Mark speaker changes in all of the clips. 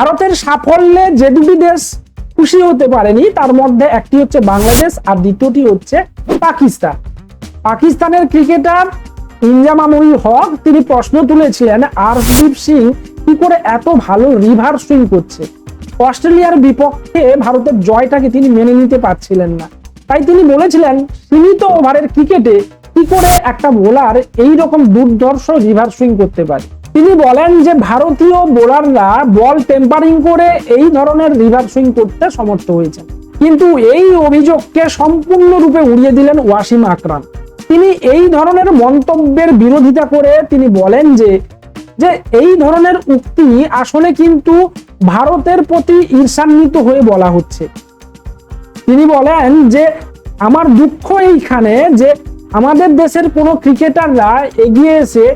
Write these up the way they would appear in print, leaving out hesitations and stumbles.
Speaker 1: ভারতের সাফল্যে যে দুটি দেশ খুশি হতে পারেনি তার মধ্যে একটি হচ্ছে বাংলাদেশ আর দ্বিতীয়টি হচ্ছে পাকিস্তান। পাকিস্তানের ক্রিকেটার ইনজামামুল হক তিনি প্রশ্ন তুলেছিলেন আরশদীপ সিং কি করে এত ভালো রিভার সুইং করছে। অস্ট্রেলিয়ার বিপক্ষে ভারতের জয়টাকে তিনি মেনে নিতে পারছিলেন না, তাই তিনি বলেছিলেন সীমিত ওভারের ক্রিকেটে কি করে একটা বোলার এই রকম দুর্ধর্ষ রিভার সুইং করতে পারে। তিনি বলেন যে ভারতীয় বোলাররা বল টেম্পারিং করে এই ধরনের রিভার সুইং করতে সমর্থ হয়েছেন, কিন্তু এই অভিযোগকে সম্পূর্ণরূপে উড়িয়ে দিলেন ওয়াসিম আকরাম। তিনি এই ধরনের মন্তব্যের বিরোধিতা করে তিনি বলেন যে এই ধরনের উক্তি আসলে কিন্তু ভারতের প্রতি ঈর্ষান্বিত হয়ে বলা হচ্ছে। তিনি বলেন যে আমার দুঃখ এইখানে যে আমাদের দেশের কোনো ক্রিকেটাররা এগিয়ে এসে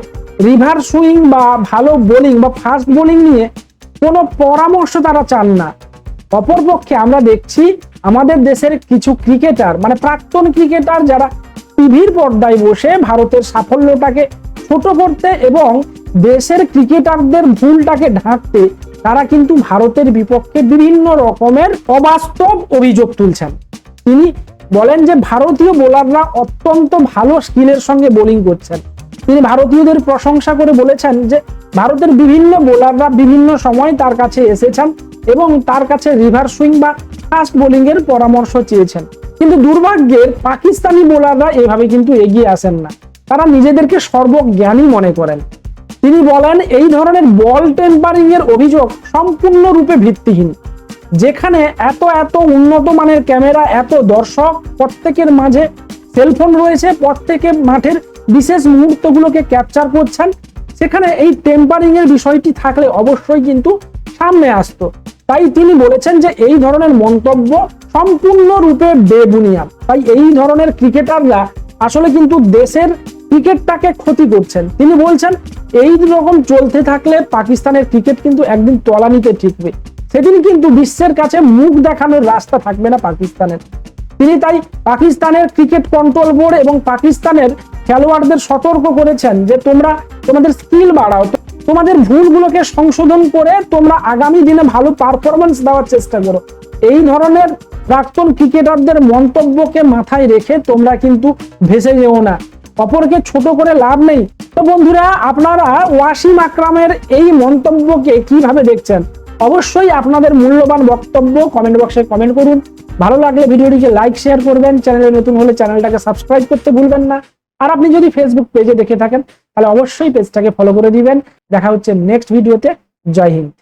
Speaker 1: রিভার সুইং বা ভালো বোলিং বা ফাস্ট বোলিং নিয়ে কোনো পরামর্শ তারা চান না। অপরপক্ষে আমরা দেখছি আমাদের দেশের কিছু ক্রিকেটার মানে প্রাক্তন ক্রিকেটার যারা টিভির পর্দায় বসে ভারতের সাফল্যটাকে ছোট করতে এবং দেশের ক্রিকেটারদের ভুলটাকে ঢাকতে তারা কিন্তু ভারতের বিপক্ষে বিভিন্ন রকমের অবাস্তব অভিযোগ তুলছেন। তিনি বলেন যে ভারতীয় বোলাররা অত্যন্ত ভালো স্কিলের সঙ্গে বোলিং করছেন। তিনি ভারতীয়দের প্রশংসা করে বলেছেন যে ভারতের বিভিন্ন বোলাররা বিভিন্ন সময় তার কাছে এসেছেন এবং তার কাছে রিভার সুইং বা ফাস্ট বোলিং এর পরামর্শ চেয়েছেন, কিন্তু দুর্ভাগ্যের পাকিস্তানি বোলাররা এভাবে কিন্তু এগিয়ে আসেন না, তারা নিজেদেরকে সর্বজ্ঞানী মনে করেন। তিনি বলেন এই ধরনের বল টেম্পারিং এর অভিযোগ সম্পূর্ণরূপে ভিত্তিহীন। যেখানে এত উন্নত মানের ক্যামেরা, এত দর্শক, প্রত্যেকের মাঝে সেলফোন রয়েছে, প্রত্যেকে মাঠের বিশেষ মুহূর্তগুলোকে ক্যাপচার করছেন, সেখানে এই টেম্পারিং এর বিষয়টি থাকলে অবশ্যই কিন্তু সামনে আসতো। তাই তিনি বলেছেন যে এই ধরনের মন্তব্য সম্পূর্ণরূপে বেবুনিয়াদ। তাই এই ধরনের ক্রিকেটাররা আসলে কিন্তু দেশের ক্রিকেটটাকে ক্ষতি করছেন। তিনি বলছেন এই রকম চলতে থাকলে পাকিস্তানের ক্রিকেট কিন্তু একদিন তলানিতে ঠেকবে, সেদিন কিন্তু বিশ্বের কাছে মুখ দেখানোর রাস্তা থাকবে না পাকিস্তানের। তিনি তাই পাকিস্তানের ক্রিকেট কন্ট্রোল বোর্ড এবং পাকিস্তানের খেলোয়াড়দের সতর্ক করেছেন যে তোমরা তোমাদের স্কিল বাড়াও, তোমাদের ভুলগুলোকে সংশোধন করে তোমরা আগামী দিনে ভালো পারফরমেন্স দেওয়ার চেষ্টা করো। এই ধরনের প্রাক্তন ক্রিকেটারদের মন্তব্যকে মাথায় রেখে তোমরা কিন্তু ভেসে যেও না, অপরকে ছোট করে লাভ নেই। তো বন্ধুরা, আপনারা ওয়াসিম আকরামের এই মন্তব্যকে কিভাবে দেখছেন? অবশ্যই আপনাদের মূল্যবান বক্তব্য কমেন্ট বক্সে কমেন্ট করুন। ভালো লাগলে ভিডিওটিকে লাইক শেয়ার করবেন, চ্যানেলে নতুন হলে চ্যানেলটাকে সাবস্ক্রাইব করতে ভুলবেন না। আর আপনি যদি ফেসবুক পেজে দেখে থাকেন তাহলে অবশ্যই পেজটাকে ফলো করে দিবেন। দেখা হচ্ছে নেক্সট ভিডিওতে। জয় হিন্দ।